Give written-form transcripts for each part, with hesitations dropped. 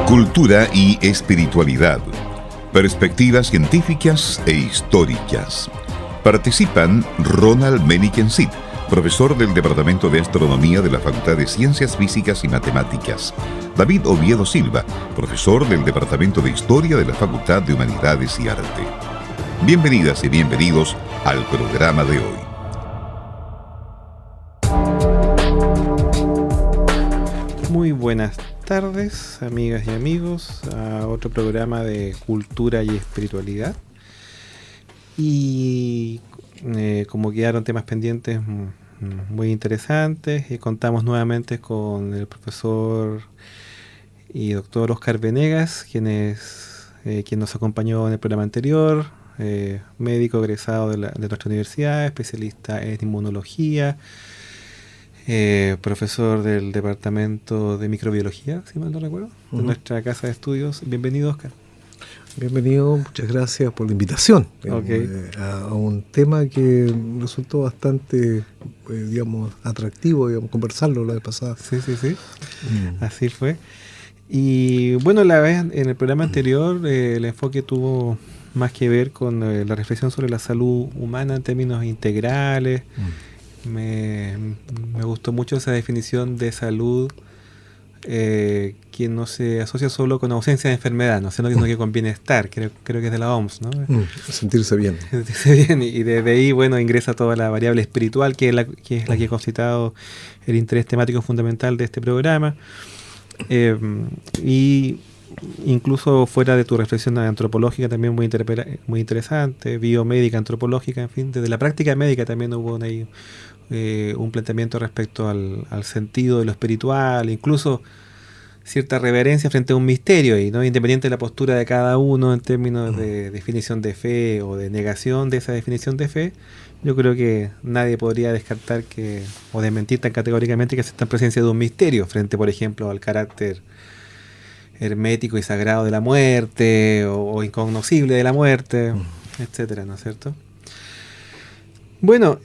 Cultura y espiritualidad. Perspectivas científicas e históricas. Participan Ronald Meniken-Cid, profesor del Departamento de Astronomía de la Facultad de Ciencias Físicas y Matemáticas. David Oviedo Silva, profesor del Departamento de Historia de la Facultad de Humanidades y Arte. Bienvenidas y bienvenidos al programa de hoy. Muy buenas tardes, amigas y amigos, a otro programa de cultura y espiritualidad. Y como quedaron temas pendientes muy interesantes, contamos nuevamente con el profesor y doctor Oscar Venegas, quien nos acompañó en el programa anterior, médico egresado de nuestra universidad, especialista en inmunología, profesor del departamento de microbiología, si mal no recuerdo, de nuestra casa de estudios. Bienvenido, Oscar. Bienvenido, muchas gracias por la invitación a un tema que resultó bastante, atractivo, conversarlo la vez pasada. Sí. Así fue. Y bueno, la vez en el programa anterior el enfoque tuvo más que ver con la reflexión sobre la salud humana en términos integrales. Me gustó mucho esa definición de salud que no se asocia solo con ausencia de enfermedad, ¿no? Sino que con bienestar, creo que es de la OMS, ¿no? Sentirse bien. Sentirse bien, y desde ahí, bueno, ingresa toda la variable espiritual, que es la que ha concitado el interés temático fundamental de este programa. Y incluso fuera de tu reflexión antropológica, también muy interesante, biomédica, antropológica, en fin, desde la práctica médica también hubo un planteamiento respecto al sentido de lo espiritual, incluso cierta reverencia frente a un misterio, y no independiente de la postura de cada uno en términos de definición de fe o de negación de esa definición de fe. Yo creo que nadie podría descartar o desmentir tan categóricamente que se está en presencia de un misterio frente, por ejemplo, al carácter hermético y sagrado de la muerte o incognoscible de la muerte, etcétera, ¿no es cierto? Bueno,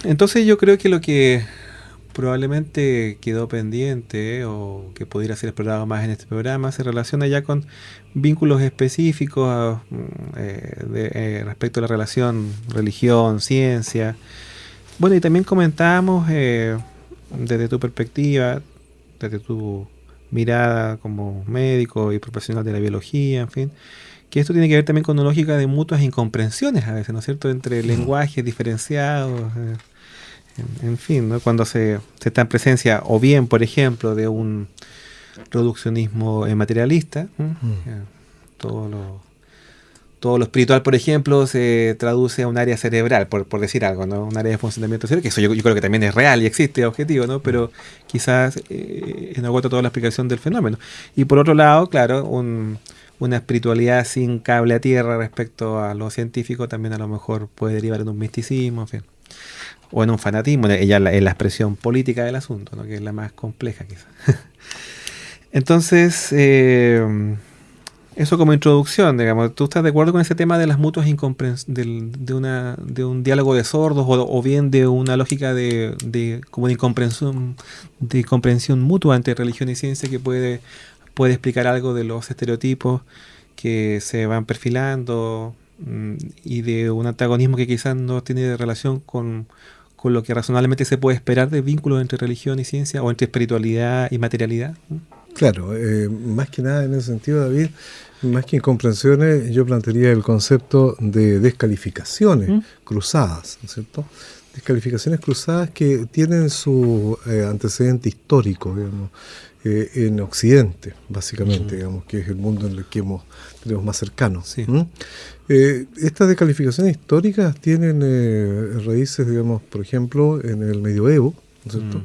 entonces yo creo que lo que probablemente quedó pendiente o que pudiera ser explorado más en este programa se relaciona ya con vínculos específicos respecto a la relación religión-ciencia. Bueno, y también comentábamos desde tu perspectiva, desde tu mirada como médico y profesional de la biología, en fin, que esto tiene que ver también con una lógica de mutuas incomprensiones a veces, ¿no es cierto?, entre lenguajes diferenciados, en fin, ¿no? Cuando se está en presencia o bien, por ejemplo, de un reduccionismo materialista, todo lo espiritual, por ejemplo, se traduce a un área cerebral, por decir algo, ¿no? Un área de funcionamiento cerebral, que eso yo creo que también es real y existe, objetivo, ¿no? Pero quizás no agota toda la explicación del fenómeno. Y por otro lado, claro, una espiritualidad sin cable a tierra respecto a lo científico también a lo mejor puede derivar en un misticismo, en fin, o en un fanatismo, en la expresión política del asunto, ¿no? Que es la más compleja quizás. Entonces, eso como introducción, digamos. ¿Tú estás de acuerdo con ese tema de las mutuas incomprensiones, de un diálogo de sordos o bien de una lógica de comprensión mutua entre religión y ciencia que puede explicar algo de los estereotipos que se van perfilando y de un antagonismo que quizás no tiene relación con lo que razonablemente se puede esperar de vínculos entre religión y ciencia o entre espiritualidad y materialidad? Claro, más que nada en ese sentido, David, más que incomprensiones, yo plantearía el concepto de descalificaciones cruzadas, ¿no es cierto? Descalificaciones cruzadas que tienen su antecedente histórico, digamos, en Occidente, básicamente, digamos, que es el mundo en el que tenemos más cercano. Sí. Estas descalificaciones históricas tienen raíces, digamos, por ejemplo, en el medioevo, ¿no es cierto?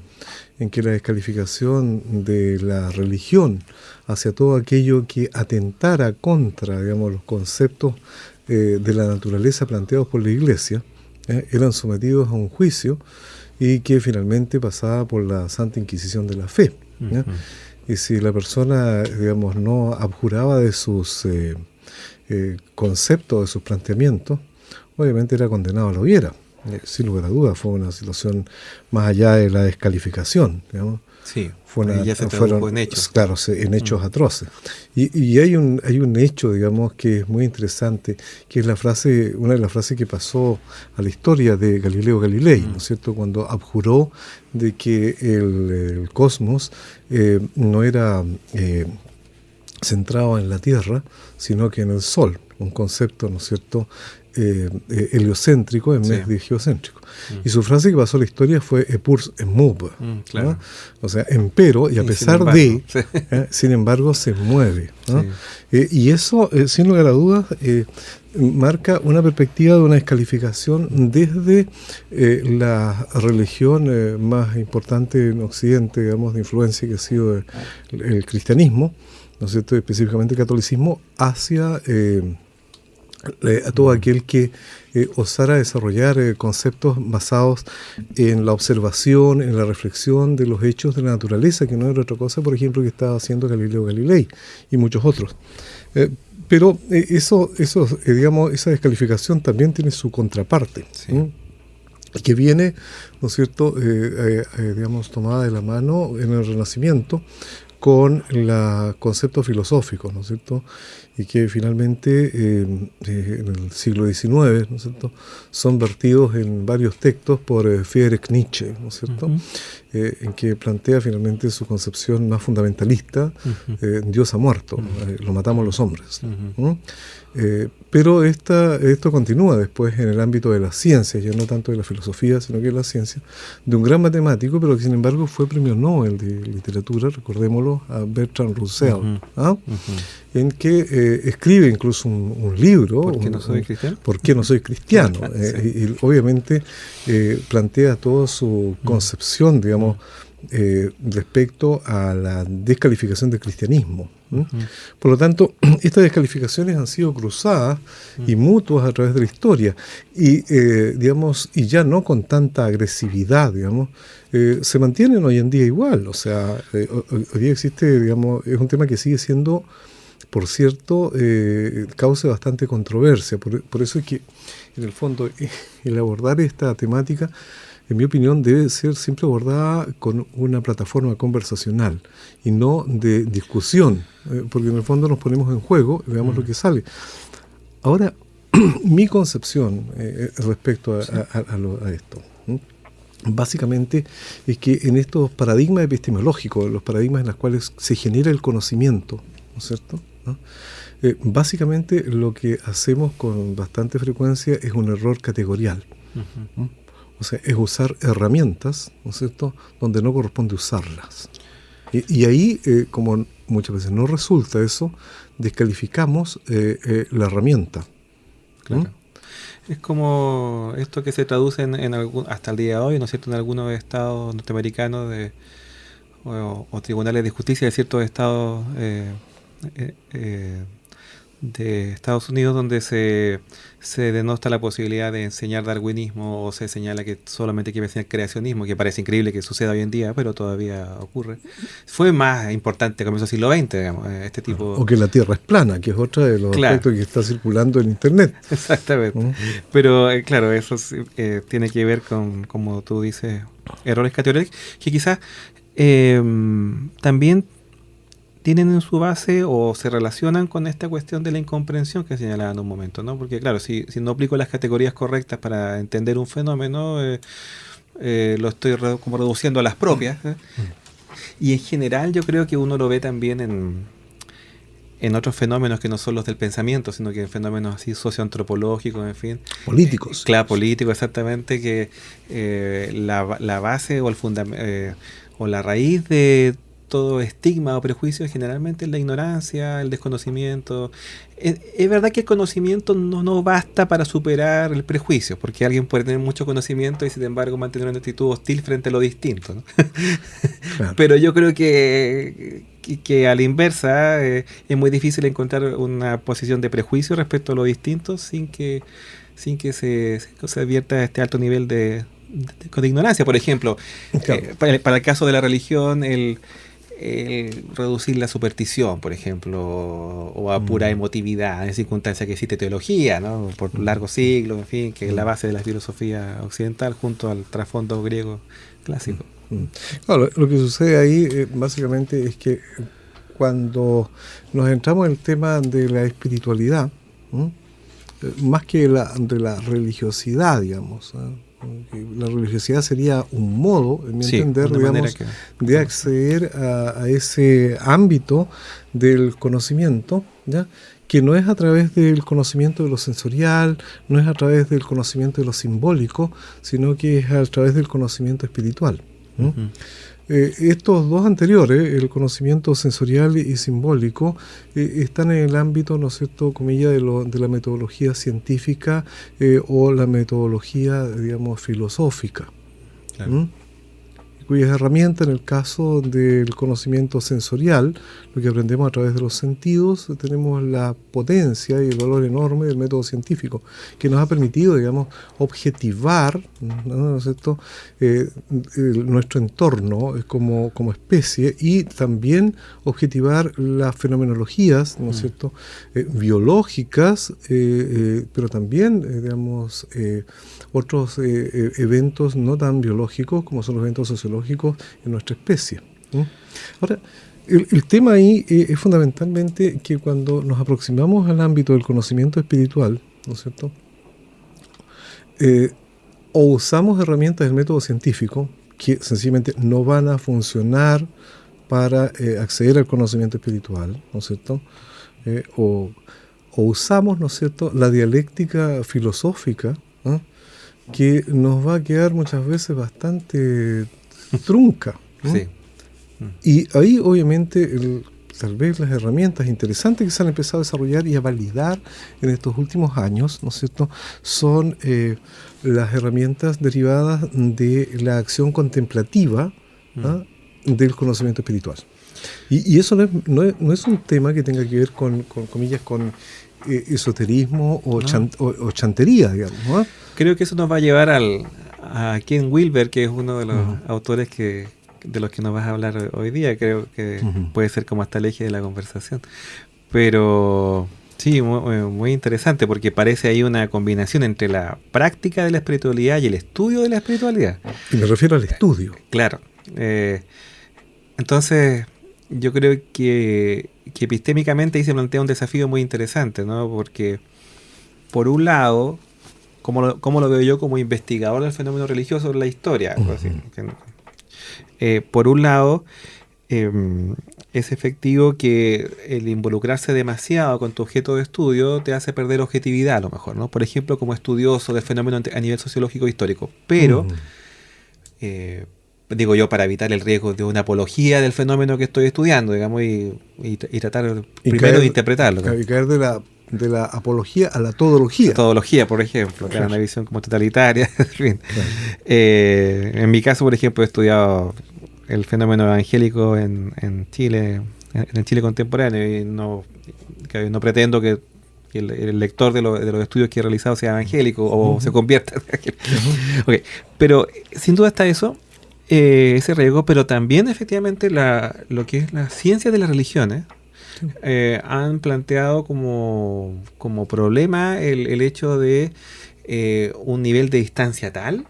En que la descalificación de la religión hacia todo aquello que atentara contra, digamos, los conceptos de la naturaleza planteados por la Iglesia, eran sometidos a un juicio y que finalmente pasaba por la Santa Inquisición de la Fe. Y si la persona, digamos, no abjuraba de sus conceptos, de sus planteamientos, obviamente era condenado a la hoguera. Sin lugar a dudas fue una situación más allá de la descalificación, digamos. Sí, Fueron, ya se tradujo en hechos. Claro, en hechos atroces. Y hay un hecho, digamos, que es muy interesante, que es una de las frases que pasó a la historia de Galileo Galilei, ¿no es cierto? Cuando abjuró de que el cosmos no era centrado en la Tierra, sino que en el Sol, un concepto, ¿no es cierto?, heliocéntrico en vez de geocéntrico. Y su frase que pasó a la historia fue «Epurs emub», claro. ¿no? O sea, empero, y a pesar de, sin embargo, se mueve, ¿no? Sí. Y eso, sin lugar a dudas, marca una perspectiva de una descalificación desde la religión más importante en Occidente, digamos, de influencia que ha sido el cristianismo, ¿no es cierto?, específicamente el catolicismo, hacia a todo aquel que osara desarrollar conceptos basados en la observación, en la reflexión de los hechos de la naturaleza, que no era otra cosa, por ejemplo, que estaba haciendo Galileo Galilei y muchos otros. Pero digamos, esa descalificación también tiene su contraparte, sí, que viene, ¿no es cierto?, digamos, tomada de la mano en el Renacimiento con los conceptos filosóficos, ¿no es cierto?, y que finalmente en el siglo XIX, ¿no es cierto?, son vertidos en varios textos por Friedrich Nietzsche, ¿no es cierto?, en que plantea finalmente su concepción más fundamentalista, Dios ha muerto, lo matamos los hombres. Pero esto continúa después en el ámbito de las ciencias, ya no tanto de la filosofía, sino que de la ciencia, de un gran matemático, pero que sin embargo fue premio Nobel de literatura, recordémoslo, a Bertrand Russell, en que escribe incluso un libro. ¿Por qué no soy cristiano? ¿Por qué no soy cristiano? Sí. Y obviamente plantea toda su concepción, digamos, respecto a la descalificación del cristianismo. Por lo tanto, estas descalificaciones han sido cruzadas y mutuas a través de la historia y, digamos, y ya no con tanta agresividad, digamos, se mantienen hoy en día igual. O sea, hoy día existe, digamos, es un tema que sigue siendo, por cierto, causa bastante controversia. Por eso es que, en el fondo, el abordar esta temática, en mi opinión, debe ser siempre abordada con una plataforma conversacional y no de discusión, porque en el fondo nos ponemos en juego y veamos lo que sale. Ahora, mi concepción respecto a esto, básicamente es que en estos paradigmas epistemológicos, los paradigmas en los cuales se genera el conocimiento, ¿no es cierto?, ¿no? Básicamente lo que hacemos con bastante frecuencia es un error categorial. O sea, es usar herramientas, ¿no es cierto?, donde no corresponde usarlas. Y ahí, como muchas veces no resulta eso, descalificamos la herramienta. Claro. Es como esto que se traduce hasta el día de hoy, ¿no es cierto?, en algunos estados norteamericanos o tribunales de justicia de ciertos estados de Estados Unidos, donde se denota la posibilidad de enseñar darwinismo o se señala que solamente hay que enseñar creacionismo, que parece increíble que suceda hoy en día, pero todavía ocurre. Fue más importante a comienzos del siglo XX, digamos, este tipo. O que la Tierra es plana, que es otra de los aspectos que está circulando en Internet. Exactamente. Pero claro, eso tiene que ver con, como tú dices, errores categóricos que quizás también tienen en su base o se relacionan con esta cuestión de la incomprensión que señalaba en un momento, ¿no? Porque claro, si no aplico las categorías correctas para entender un fenómeno, lo estoy como reduciendo a las propias. Y en general yo creo que uno lo ve también en otros fenómenos que no son los del pensamiento, sino que en fenómenos así socioantropológicos, en fin. Políticos. Claro, políticos, exactamente, que la base o el fundamento o la raíz de todo estigma o prejuicio generalmente es la ignorancia, el desconocimiento. Es verdad que el conocimiento no basta para superar el prejuicio, porque alguien puede tener mucho conocimiento y sin embargo mantener una actitud hostil frente a lo distinto, ¿no? Claro. Pero yo creo que a la inversa es muy difícil encontrar una posición de prejuicio respecto a lo distinto sin que se advierta este alto nivel de ignorancia. Por ejemplo, claro, para el caso de la religión, el reducir la superstición, por ejemplo, o a pura emotividad, en circunstancias que existe teología, ¿no?, por largos siglos, en fin, que es la base de la filosofía occidental junto al trasfondo griego clásico. Claro, lo que sucede ahí básicamente es que cuando nos entramos en el tema de la espiritualidad, más que de la religiosidad, digamos, la religiosidad sería un modo, en mi entender, digamos, de acceder a ese ámbito del conocimiento, ¿ya? Que no es a través del conocimiento de lo sensorial, no es a través del conocimiento de lo simbólico, sino que es a través del conocimiento espiritual. Estos dos anteriores, el conocimiento sensorial y simbólico, están en el ámbito, ¿no es cierto?, comillas, de la metodología científica o la metodología, digamos, filosófica. Claro. Cuyas herramientas, en el caso del conocimiento sensorial, lo que aprendemos a través de los sentidos, tenemos la potencia y el valor enorme del método científico, que nos ha permitido, digamos, objetivar, ¿no es cierto?, nuestro entorno como especie, y también objetivar las fenomenologías, ¿no es cierto?, biológicas, pero también, digamos, otros eventos no tan biológicos como son los eventos sociológicos en nuestra especie. Ahora, el tema ahí es fundamentalmente que cuando nos aproximamos al ámbito del conocimiento espiritual, ¿no es cierto?, o usamos herramientas del método científico que sencillamente no van a funcionar para acceder al conocimiento espiritual, ¿no es cierto?, o usamos, ¿no es cierto?, la dialéctica filosófica, ¿no?, que nos va a quedar muchas veces bastante trunca, ¿no? Sí. Y ahí obviamente tal vez las herramientas interesantes que se han empezado a desarrollar y a validar en estos últimos años, ¿no es cierto?, son las herramientas derivadas de la acción contemplativa del conocimiento espiritual. Y eso no es un tema que tenga que ver con comillas, con esoterismo o chantería, digamos, ¿no? Creo que eso nos va a llevar a Ken Wilber, que es uno de los autores de los que nos vas a hablar hoy día. Creo que puede ser como hasta el eje de la conversación. Pero sí, muy interesante, porque parece ahí una combinación entre la práctica de la espiritualidad y el estudio de la espiritualidad. Y me refiero al estudio. Claro. Entonces, yo creo que epistémicamente ahí se plantea un desafío muy interesante, ¿no? Porque, por un lado, como lo veo yo como investigador del fenómeno religioso en la historia, así, por un lado, es efectivo que el involucrarse demasiado con tu objeto de estudio te hace perder objetividad, a lo mejor, ¿no? Por ejemplo, como estudioso del fenómeno a nivel sociológico histórico. Pero, digo yo, para evitar el riesgo de una apología del fenómeno que estoy estudiando, digamos, y tratar primero de interpretarlo, ¿no? Y caer de la apología a la todología. La todología, por ejemplo, que era una visión como totalitaria. En fin. En mi caso, por ejemplo, he estudiado el fenómeno evangélico en Chile, en el Chile contemporáneo, y no pretendo que el lector de los estudios que he realizado sea evangélico o se convierta. Okay. Pero sin duda está eso, ese riesgo, pero también efectivamente lo que es la ciencia de las religiones han planteado como problema el hecho de un nivel de distancia tal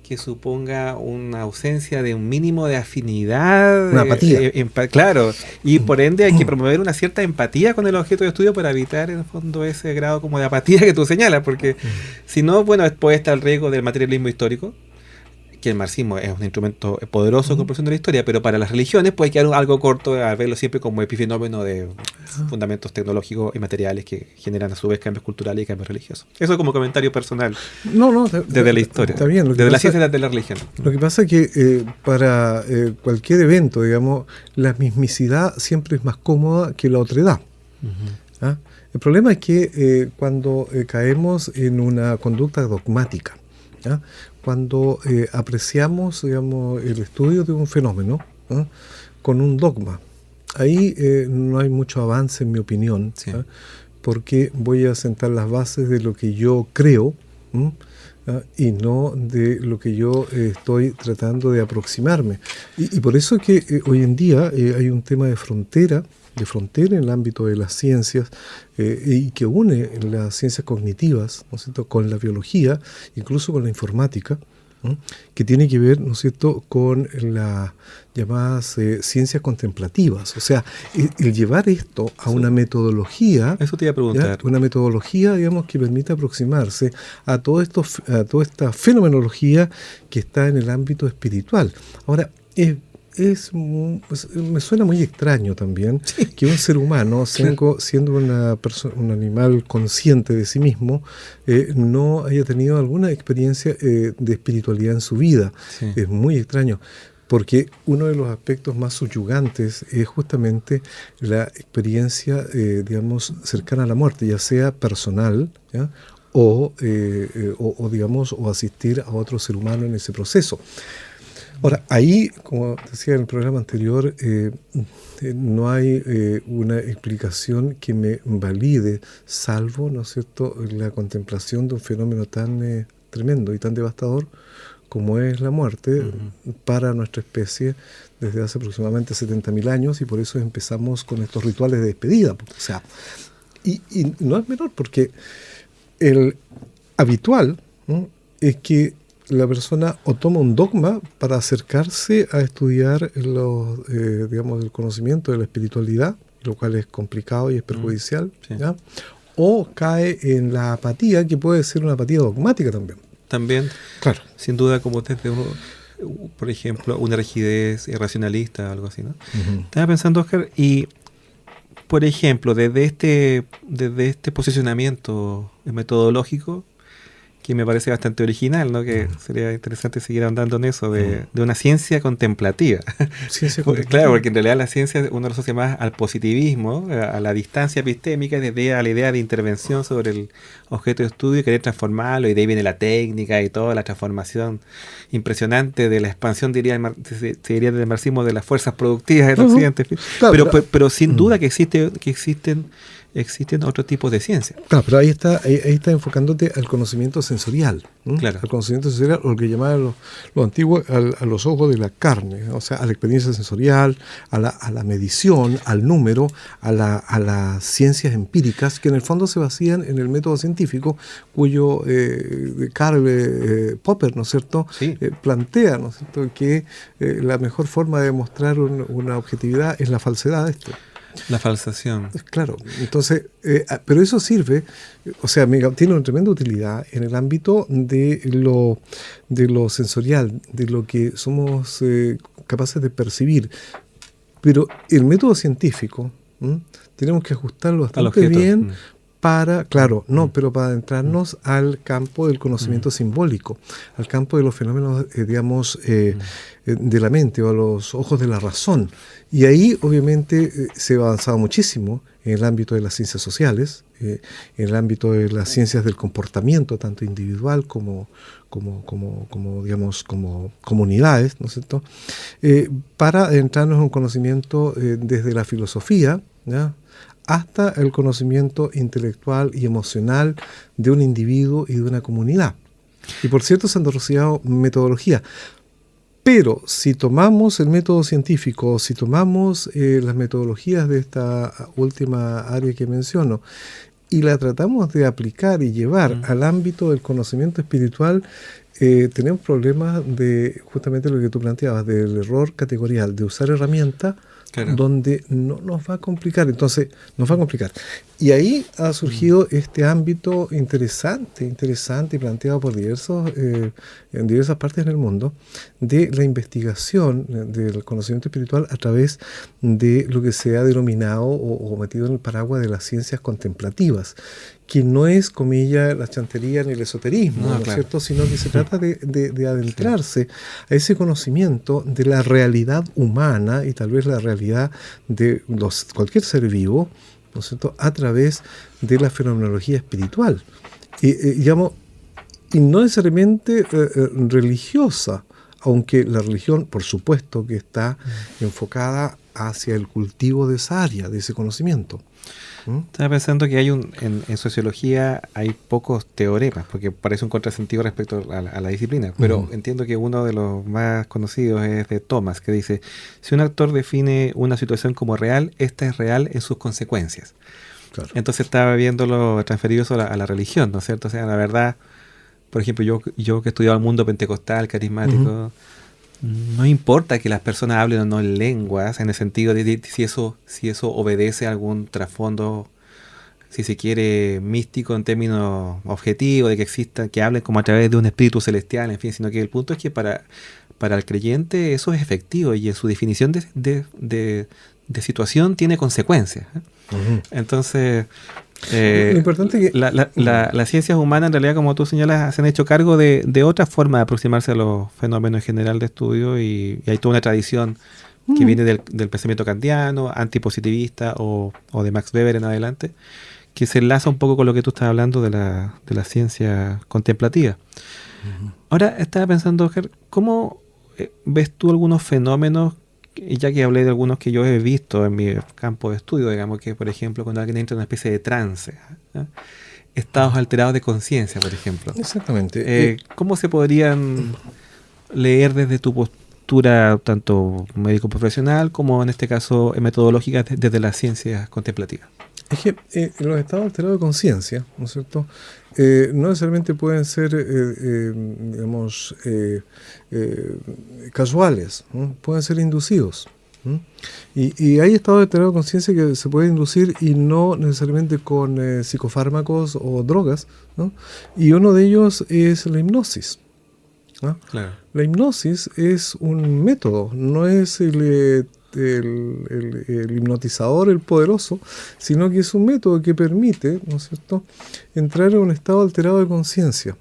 que suponga una ausencia de un mínimo de afinidad, una apatía. Claro, y por ende hay que promover una cierta empatía con el objeto de estudio para evitar en el fondo ese grado como de apatía que tú señalas, porque si no, bueno, puede estar el riesgo del materialismo histórico, que el marxismo es un instrumento poderoso de comprensión de la historia, pero para las religiones puede quedar algo corto al verlo siempre como epifenómeno de fundamentos tecnológicos y materiales que generan a su vez cambios culturales y cambios religiosos. Eso como comentario personal desde la historia, está bien, desde la ciencia de la religión. Lo que pasa es que para cualquier evento, digamos, la mismicidad siempre es más cómoda que la otredad. El problema es que cuando caemos en una conducta dogmática, cuando apreciamos, digamos, el estudio de un fenómeno con un dogma, ahí no hay mucho avance, en mi opinión, porque voy a sentar las bases de lo que yo creo y no de lo que yo estoy tratando de aproximarme. Y por eso es que hoy en día hay un tema de frontera en el ámbito de las ciencias y que une las ciencias cognitivas, ¿no es cierto?, con la biología, incluso con la informática, que tiene que ver, ¿no es cierto?, con las llamadas ciencias contemplativas. O sea, el llevar esto a una metodología, eso te iba a preguntar. ¿ya? Una metodología, digamos, que permita aproximarse a toda esta fenomenología que está en el ámbito espiritual. Ahora, me suena muy extraño también que un ser humano, siendo un animal consciente de sí mismo, no haya tenido alguna experiencia de espiritualidad en su vida. Sí. Es muy extraño, porque uno de los aspectos más subyugantes es justamente la experiencia, digamos, cercana a la muerte, ya sea personal, ¿ya? O asistir a otro ser humano en ese proceso. Ahora, ahí, como decía en el programa anterior, no hay una explicación que me valide, salvo, ¿no es cierto?, la contemplación de un fenómeno tan tremendo y tan devastador como es la muerte para nuestra especie desde hace aproximadamente 70.000 años, y por eso empezamos con estos rituales de despedida. O sea, y no es menor, porque el habitual, ¿no?, es que la persona o toma un dogma para acercarse a estudiar el conocimiento de la espiritualidad, lo cual es complicado y es perjudicial, ¿ya? O cae en la apatía, que puede ser una apatía dogmática también. También, claro, sin duda, como desde por ejemplo, una rigidez racionalista o algo así, ¿no? Estaba pensando, Oscar, y por ejemplo, desde este posicionamiento metodológico, que me parece bastante original, ¿no? Que sería interesante seguir andando en eso, de una ciencia contemplativa. Claro, porque en realidad la ciencia uno lo asocia más al positivismo, a la distancia epistémica, a la idea de intervención sobre el objeto de estudio y querer transformarlo, y de ahí viene la técnica y toda la transformación impresionante de la expansión, se diría del marxismo, de las fuerzas productivas del Occidente. Claro, pero sin duda que existen otros tipos de ciencia. Claro, pero ahí está enfocándote al conocimiento sensorial. Claro. Al conocimiento sensorial, o lo que llamaban los antiguos, a los ojos de la carne, o sea, a la experiencia sensorial, a la medición, al número, a las ciencias empíricas, que en el fondo se vacían en el método científico, cuyo Karl Popper, ¿no es cierto?, sí, plantea, ¿no es cierto?, que la mejor forma de demostrar una objetividad es la falsedad de esto. La falsación. Claro, entonces, pero eso sirve, o sea, tiene una tremenda utilidad en el ámbito de lo sensorial, de lo que somos capaces de percibir. Pero el método científico, tenemos que ajustarlo bastante bien para, claro, pero para adentrarnos al campo del conocimiento simbólico, al campo de los fenómenos, de la mente, o a los ojos de la razón. Y ahí, obviamente, se ha avanzado muchísimo en el ámbito de las ciencias sociales, en el ámbito de las ciencias del comportamiento, tanto individual como comunidades, ¿no es cierto?, para adentrarnos en un conocimiento desde la filosofía, ¿ya?, hasta el conocimiento intelectual y emocional de un individuo y de una comunidad. Y por cierto, se han desarrollado metodologías. Pero si tomamos el método científico, si tomamos las metodologías de esta última área que menciono, y la tratamos de aplicar y llevar al ámbito del conocimiento espiritual, tenemos problemas de justamente lo que tú planteabas, del error categorial, de usar herramientas, claro, donde no nos va a complicar. Entonces, nos va a complicar. Y ahí ha surgido este ámbito interesante, planteado por en diversas partes del mundo, de la investigación del conocimiento espiritual a través de lo que se ha denominado o metido en el paraguas de las ciencias contemplativas, que no es, comilla, la chantería ni el esoterismo, ¿no es claro, cierto?, sino que se trata de adentrarse a ese conocimiento de la realidad humana y tal vez la realidad de cualquier ser vivo, ¿no es cierto?, a través de la fenomenología espiritual. Y no necesariamente religiosa, aunque la religión, por supuesto, que está enfocada hacia el cultivo de esa área, de ese conocimiento. Estaba pensando que en sociología hay pocos teoremas, porque parece un contrasentido respecto a la disciplina, pero entiendo que uno de los más conocidos es de Thomas, que dice: si un actor define una situación como real, esta es real en sus consecuencias. Claro. Entonces estaba viéndolo transferido a la religión, ¿no es cierto? O sea, la verdad por ejemplo, yo que he estudiado el mundo pentecostal, carismático, no importa que las personas hablen o no lenguas, en el sentido de si eso obedece a algún trasfondo, si se quiere, místico en términos objetivos, de que existan, que hablen como a través de un espíritu celestial, en fin, sino que el punto es que para el creyente eso es efectivo y en su definición de situación tiene consecuencias. Entonces, lo importante es que las ciencias humanas, en realidad, como tú señalas, se han hecho cargo de otra forma de aproximarse a los fenómenos en general de estudio y hay toda una tradición que viene del pensamiento kantiano, antipositivista o de Max Weber en adelante, que se enlaza un poco con lo que tú estás hablando de la ciencia contemplativa. Ahora estaba pensando, Oscar, ¿cómo ves tú algunos fenómenos, ya que hablé de algunos que yo he visto en mi campo de estudio, digamos que, por ejemplo, cuando alguien entra en una especie de trance, estados alterados de conciencia, por ejemplo? Exactamente. ¿Cómo se podrían leer desde tu postura, tanto médico profesional como en este caso metodológica, desde las ciencias contemplativas? Es que los estados alterados de conciencia, ¿no es cierto?, no necesariamente pueden ser, digamos, casuales, ¿no? Pueden ser inducidos. Y hay estados alterados de conciencia que se pueden inducir y no necesariamente con psicofármacos o drogas, ¿no? Y uno de ellos es la hipnosis, ¿no? Claro. La hipnosis es un método, no es el hipnotizador, el poderoso, sino que es un método que permite, ¿no es cierto?, entrar en un estado alterado de conciencia,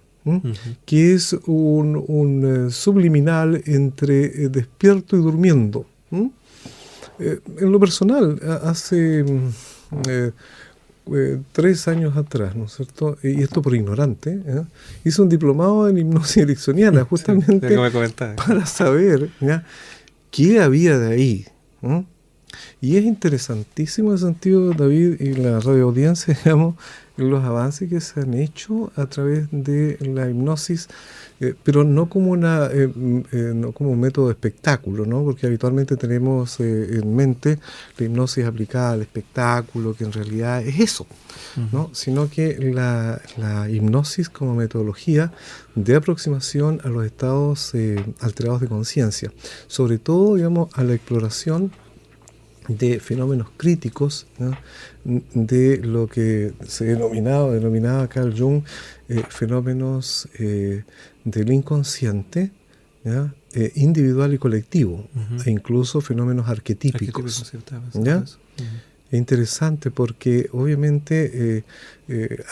que es un subliminal entre despierto y durmiendo. En lo personal, hace 3 años atrás, ¿no es cierto?, y esto por ignorante, hice un diplomado en hipnosis ericksoniana, justamente para saber, ¿ya?, qué había de ahí. Y es interesantísimo el sentido, David, y la radioaudiencia, digamos, los avances que se han hecho a través de la hipnosis, pero no como no como un método de espectáculo, ¿no? Porque habitualmente tenemos en mente la hipnosis aplicada al espectáculo, que en realidad es eso, ¿no? Sino que la hipnosis como metodología de aproximación a los estados alterados de conciencia, sobre todo, digamos, a la exploración de fenómenos críticos, ¿no?, de lo que se denominaba Carl Jung fenómenos del inconsciente, ¿ya?, individual y colectivo, e incluso fenómenos arquetípicos. ¿Ya? Es interesante porque obviamente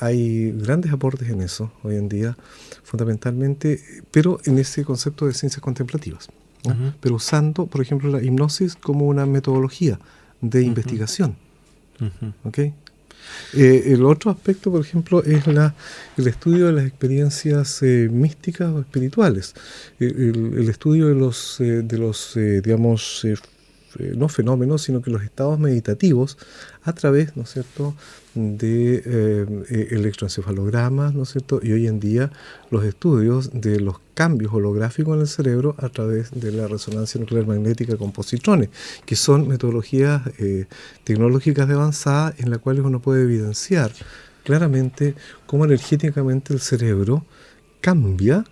hay grandes aportes en eso hoy en día, fundamentalmente, pero en ese concepto de ciencias contemplativas, ¿no? Pero usando, por ejemplo, la hipnosis como una metodología de investigación. ¿Okay? El otro aspecto, por ejemplo, es el estudio de las experiencias místicas o espirituales, el estudio de los digamos, no fenómenos, sino que los estados meditativos a través, ¿no es cierto?, de electroencefalogramas, ¿no es cierto?, y hoy en día los estudios de los cambios holográficos en el cerebro a través de la resonancia nuclear magnética con positrones, que son metodologías tecnológicas de avanzada en las cuales uno puede evidenciar claramente cómo energéticamente el cerebro cambia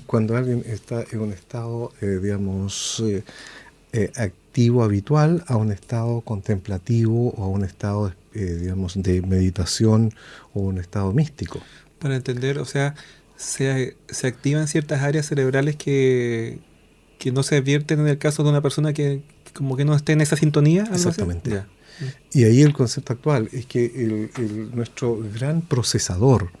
cuando alguien está en un estado, digamos, activo habitual a un estado contemplativo o a un estado, digamos, de meditación o un estado místico. Para entender, o sea, se activan ciertas áreas cerebrales que no se advierten en el caso de una persona que como que no esté en esa sintonía. Exactamente. Ya. Y ahí el concepto actual es que nuestro gran procesador,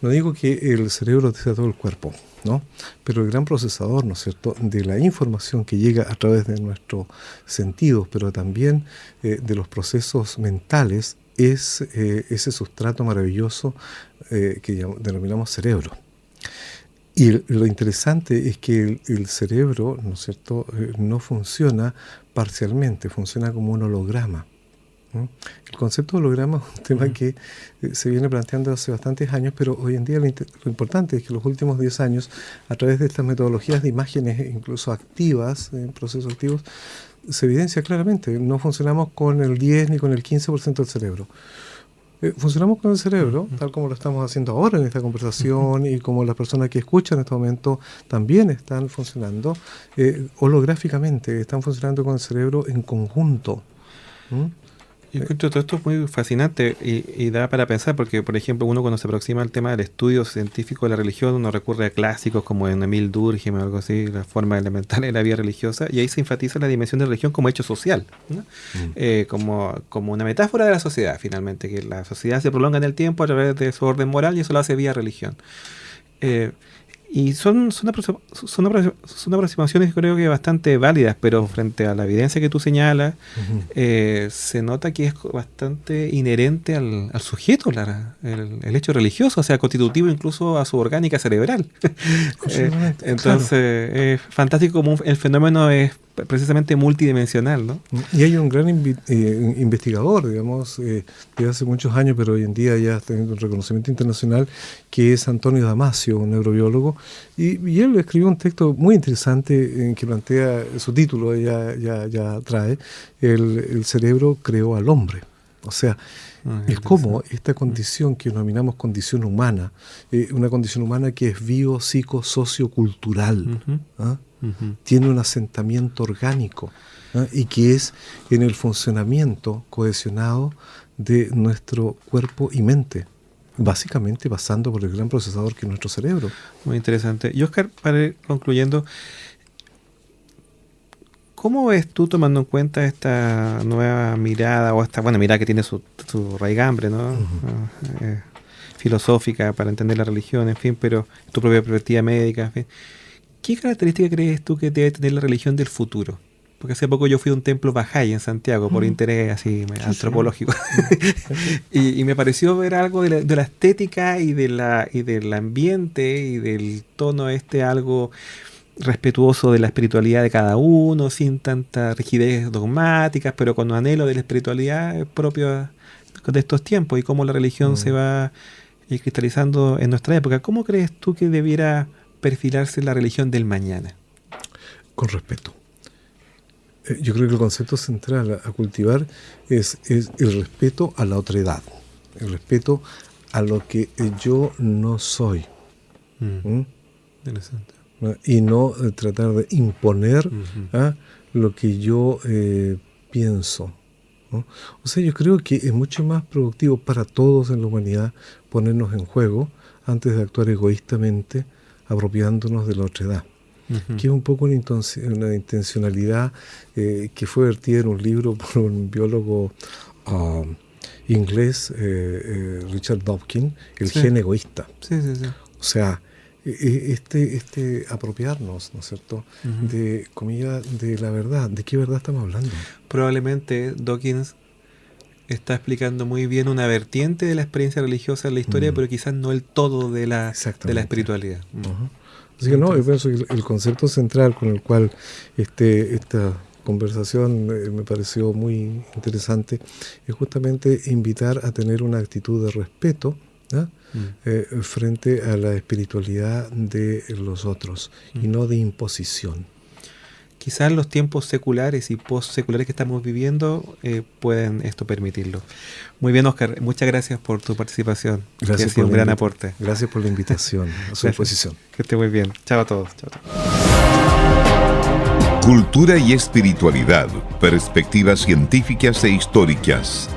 no digo que el cerebro sea todo el cuerpo, ¿no?, pero el gran procesador, ¿no es cierto?, de la información que llega a través de nuestros sentidos, pero también de los procesos mentales, es ese sustrato maravilloso que denominamos cerebro. Y lo interesante es que el cerebro, ¿no es cierto?, no funciona parcialmente, funciona como un holograma. El concepto de holograma es un tema que se viene planteando hace bastantes años, pero hoy en día lo importante es que los últimos 10 años, a través de estas metodologías de imágenes, incluso activas, en procesos activos, se evidencia claramente. No funcionamos con el 10 ni con el 15% del cerebro. funcionamos con el cerebro, tal como lo estamos haciendo ahora en esta conversación, y como las personas que escuchan en este momento también están funcionando holográficamente, están funcionando con el cerebro en conjunto. Yo encuentro todo esto muy fascinante y da para pensar, porque, por ejemplo, uno cuando se aproxima al tema del estudio científico de la religión, uno recurre a clásicos como en Emil Durkheim o algo así, la forma elemental de la vida religiosa, y ahí se enfatiza la dimensión de la religión como hecho social, ¿no? Como una metáfora de la sociedad, finalmente, que la sociedad se prolonga en el tiempo a través de su orden moral, y eso lo hace vía religión. Y son aproximaciones, creo que bastante válidas, pero frente a la evidencia que tú señalas, se nota que es bastante inherente al sujeto, el hecho religioso, o sea, constitutivo incluso a su orgánica cerebral. Entonces, claro, es fantástico como el fenómeno es precisamente multidimensional, ¿no? Y hay un gran investigador, digamos, de hace muchos años, pero hoy en día ya está teniendo un reconocimiento internacional, que es Antonio Damasio, un neurobiólogo, y él escribió un texto muy interesante en que plantea, su título ya trae, el cerebro creó al hombre. O sea, es como esta condición que denominamos condición humana, una condición humana que es bio-psico-socio-cultural, tiene un asentamiento orgánico, y que es en el funcionamiento cohesionado de nuestro cuerpo y mente, básicamente pasando por el gran procesador que es nuestro cerebro. Muy interesante. Y Oscar, para ir concluyendo, ¿cómo ves tú, tomando en cuenta esta nueva mirada, o esta mirada que tiene su raigambre, ¿no? Filosófica para entender la religión, en fin, pero tu propia perspectiva médica, en fin? ¿Qué característica crees tú que debe tener la religión del futuro? Porque hace poco yo fui a un templo Bahá'í en Santiago por interés así antropológico. y me pareció ver algo de la estética y del ambiente y del tono algo respetuoso de la espiritualidad de cada uno, sin tanta rigidez dogmáticas, pero con anhelo de la espiritualidad propio de estos tiempos y cómo la religión se va cristalizando en nuestra época. ¿Cómo crees tú que debiera perfilarse la religión del mañana? Con respeto. Yo creo que el concepto central a cultivar es el respeto a la otredad, el respeto a lo que yo no soy. Interesante. Y no tratar de imponer lo que yo pienso, ¿no? O sea, yo creo que es mucho más productivo para todos en la humanidad ponernos en juego antes de actuar egoístamente apropiándonos de la otredad. Que es un poco una intencionalidad que fue vertida en un libro por un biólogo inglés, Richard Dawkins, el gen egoísta. Sí. O sea, apropiarnos, ¿no es cierto?, de la verdad. ¿De qué verdad estamos hablando? Probablemente Dawkins está explicando muy bien una vertiente de la experiencia religiosa en la historia, pero quizás no el todo de la espiritualidad. Así que no, yo pienso que el concepto central con el cual esta conversación me pareció muy interesante es justamente invitar a tener una actitud de respeto frente a la espiritualidad de los otros y no de imposición. Quizás los tiempos seculares y post-seculares que estamos viviendo pueden esto permitirlo. Muy bien, Oscar, muchas gracias por tu participación. Gracias, ha sido un gran aporte. Gracias por la invitación, a su disposición. Que esté muy bien. Chao a todos. Chao. Cultura y espiritualidad, perspectivas científicas e históricas.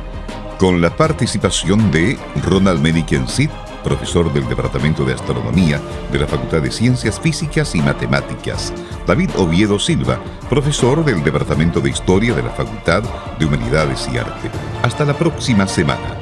Con la participación de Ronald Meniken Cid, profesor del Departamento de Astronomía de la Facultad de Ciencias Físicas y Matemáticas. David Oviedo Silva, profesor del Departamento de Historia de la Facultad de Humanidades y Arte. Hasta la próxima semana.